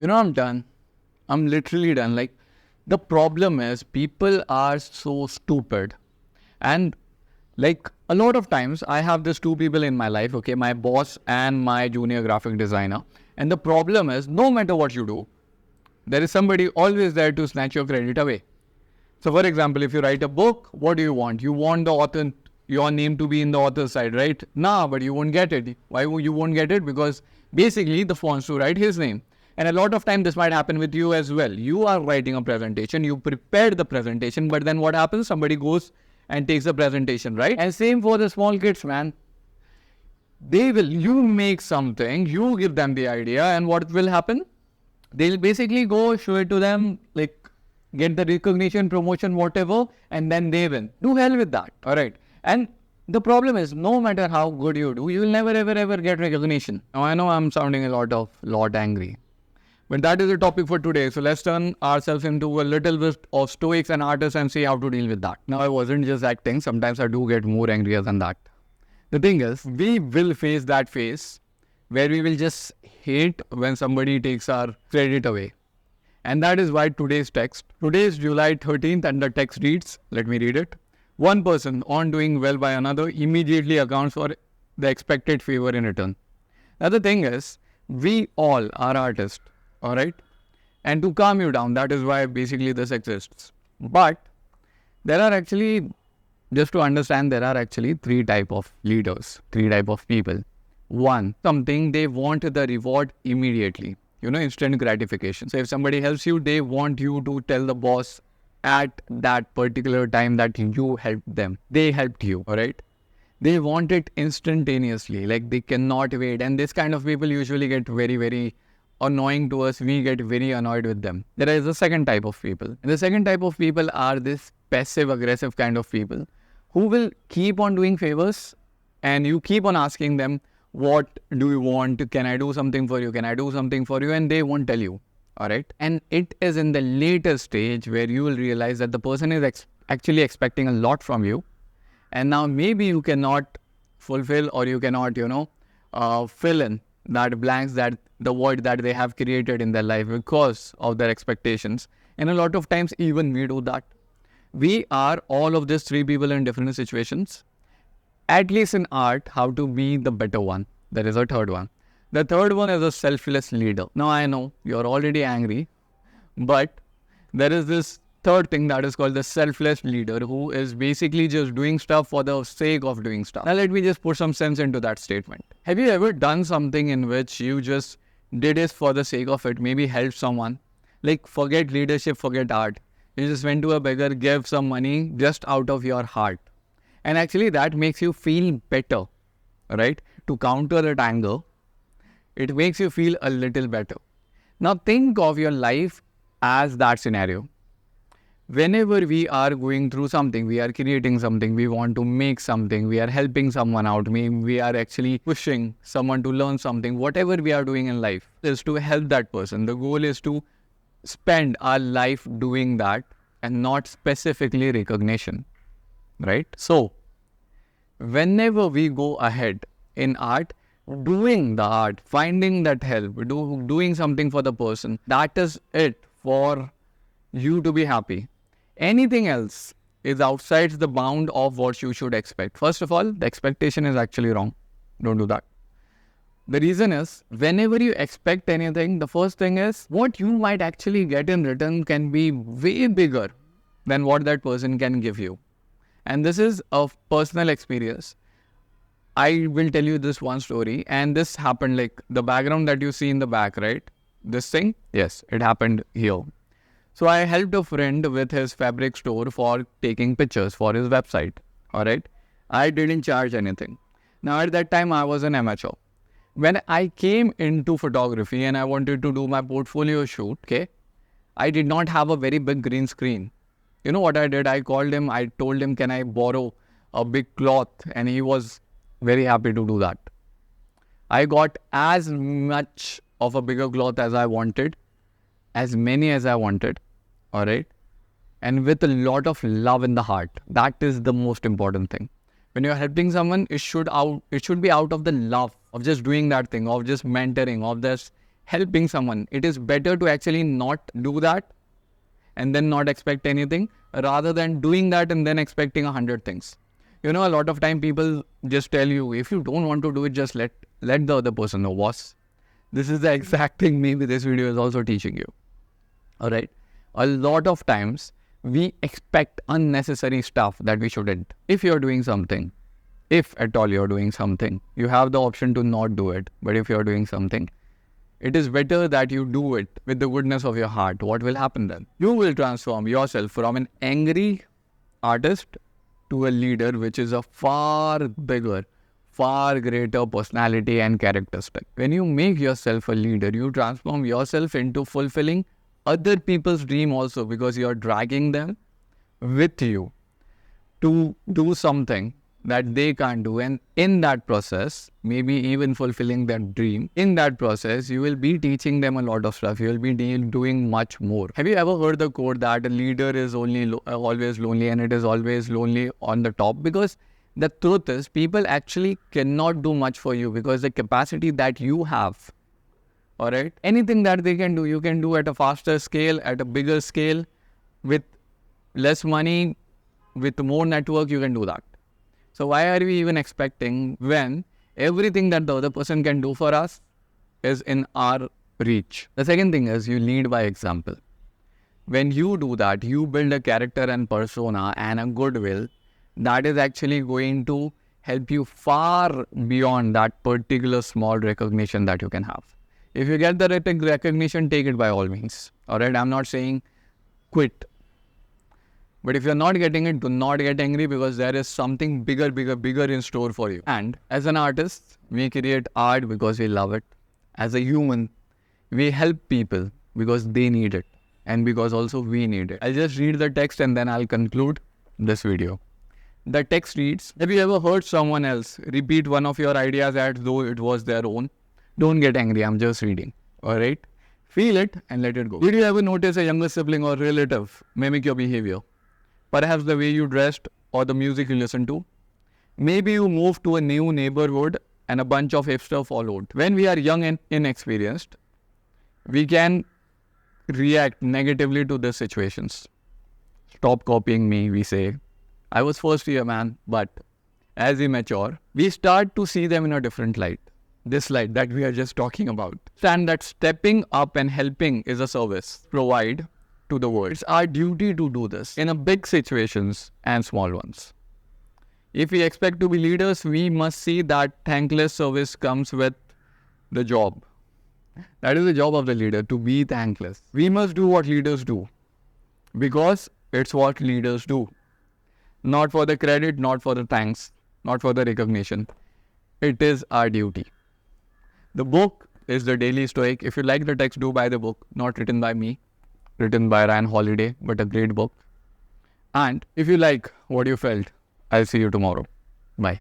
I'm done. I'm literally done. Like, the problem is people are so stupid. And like a lot of times I have these two people in my life, okay, my boss and my junior graphic designer. And the problem is no matter what you do, there is somebody always there to snatch your credit away. So for example, if you write a book, what do you want? You want the author, your name to be in the author's side, right? Nah, but you won't get it. Why you won't get it? Because basically the wants to write his name. And a lot of time this might happen with you as well. You are writing a presentation, you prepared the presentation, but then what happens? Somebody goes and takes the presentation, right? And same for the small kids, man. You make something, you give them the idea, and what will happen? They'll basically go show it to them, like get the recognition, promotion, whatever, and then they win. Do hell with that, alright? And the problem is, no matter how good you do, you will never ever get recognition. Now I know I'm sounding a lot angry. But that is the topic for today. So let's turn ourselves into a little bit of stoics and artists and see how to deal with that. Now I wasn't just acting. Sometimes I do get more angrier than that. The thing is, we will face that phase where we will just hate when somebody takes our credit away. And that is why today is July 13th and the text reads, let me read it. One person on doing well by another immediately accounts for the expected favor in return. Now the thing is, we all are artists. Alright, and to calm you down, that is why basically this exists. But there are actually, just to understand, there are actually three type of leaders, three type of people. One, something they want the reward immediately, instant gratification. So if somebody helps you, they want you to tell the boss at that particular time that you helped them. They helped you, alright? They want it instantaneously, like they cannot wait. And this kind of people usually get very annoying to us. We get very annoyed with them. There is a second type of people. And the second type of people are this passive aggressive kind of people who will keep on doing favors and you keep on asking them, what do you want? Can I do something for you? Can I do something for you? And they won't tell you. Alright. And it is in the later stage where you will realize that the person is actually expecting a lot from you. And now maybe you cannot fulfill or you cannot, fill in that blanks, that the void that they have created in their life because of their expectations. And a lot of times even we do that. We are all of these three people in different situations. At least in art, how to be the better one. There is a third one. The third one is a selfless leader. Now I know you're already angry, but there is this third thing that is called the selfless leader, who is basically just doing stuff for the sake of doing stuff. Now let me just put some sense into that statement. Have you ever done something in which you just did it for the sake of it, maybe help someone? Like forget leadership, forget art. You just went to a beggar, gave some money just out of your heart. And actually that makes you feel better, right? To counter that anger, it makes you feel a little better. Now think of your life as that scenario. Whenever we are going through something, we are creating something, we want to make something, we are helping someone out, maybe we are actually pushing someone to learn something, whatever we are doing in life is to help that person. The goal is to spend our life doing that and not specifically recognition, right? So, whenever we go ahead in art, doing the art, finding that help, doing something for the person, that is it for you to be happy. Anything else is outside the bound of what you should expect. First of all, the expectation is actually wrong. Don't do that. The reason is, whenever you expect anything, the first thing is, what you might actually get in return can be way bigger than what that person can give you. And this is a personal experience. I will tell you this one story, and this happened, like the background that you see in the back, right? This thing, yes, it happened here. So I helped a friend with his fabric store for taking pictures for his website. Alright. I didn't charge anything. Now at that time I was an amateur. When I came into photography and I wanted to do my portfolio shoot, okay, I did not have a very big green screen. You know what I did? I called him, I told him, can I borrow a big cloth? And he was very happy to do that. I got as much of a bigger cloth as I wanted, as many as I wanted, alright, and with a lot of love in the heart. That is the most important thing. When you're helping someone, it should be out of the love of just doing that thing, of just mentoring, of just helping someone. It is better to actually not do that and then not expect anything, rather than doing that and then expecting 100 things. A lot of time people just tell you, if you don't want to do it, just let the other person know, boss. This is the exact thing maybe this video is also teaching you. Alright? A lot of times we expect unnecessary stuff that we shouldn't. If you're doing something, if at all you're doing something, you have the option to not do it. But if you're doing something, it is better that you do it with the goodness of your heart. What will happen then? You will transform yourself from an angry artist to a leader, which is a far bigger, far greater personality and characteristic. When you make yourself a leader, you transform yourself into fulfilling other people's dream also, because you are dragging them with you to do something that they can't do, and in that process, maybe even fulfilling their dream. In that process, you will be teaching them a lot of stuff. You will be doing much more. Have you ever heard the quote that a leader is always lonely, and it is always lonely on the top? Because the truth is, people actually cannot do much for you, because the capacity that you have, alright, anything that they can do, you can do at a faster scale, at a bigger scale, with less money, with more network, you can do that. So why are we even expecting when everything that the other person can do for us is in our reach? The second thing is, you lead by example. When you do that, you build a character and persona and a goodwill that is actually going to help you far beyond that particular small recognition that you can have. If you get the recognition, take it by all means. Alright, I'm not saying quit. But if you're not getting it, do not get angry, because there is something bigger in store for you. And as an artist, we create art because we love it. As a human, we help people because they need it, and because also we need it. I'll just read the text and then I'll conclude this video. The text reads, have you ever heard someone else repeat one of your ideas as though it was their own? Don't get angry, I'm just reading. Alright? Feel it and let it go. Did you ever notice a younger sibling or relative mimic your behavior? Perhaps the way you dressed or the music you listened to. Maybe you moved to a new neighborhood and a bunch of hipsters followed. When we are young and inexperienced, we can react negatively to these situations. Stop copying me, we say. I was first year, man. But as we mature, we start to see them in a different light. This light that we are just talking about. Understand that stepping up and helping is a service. Provide to the world. It's our duty to do this in a big situations and small ones. If we expect to be leaders, we must see that thankless service comes with the job. That is the job of the leader, to be thankless. We must do what leaders do, because it's what leaders do. Not for the credit, not for the thanks, not for the recognition. It is our duty. The book is The Daily Stoic. If you like the text, do buy the book. Not written by me, written by Ryan Holiday, but a great book. And if you like what you felt, I'll see you tomorrow. Bye.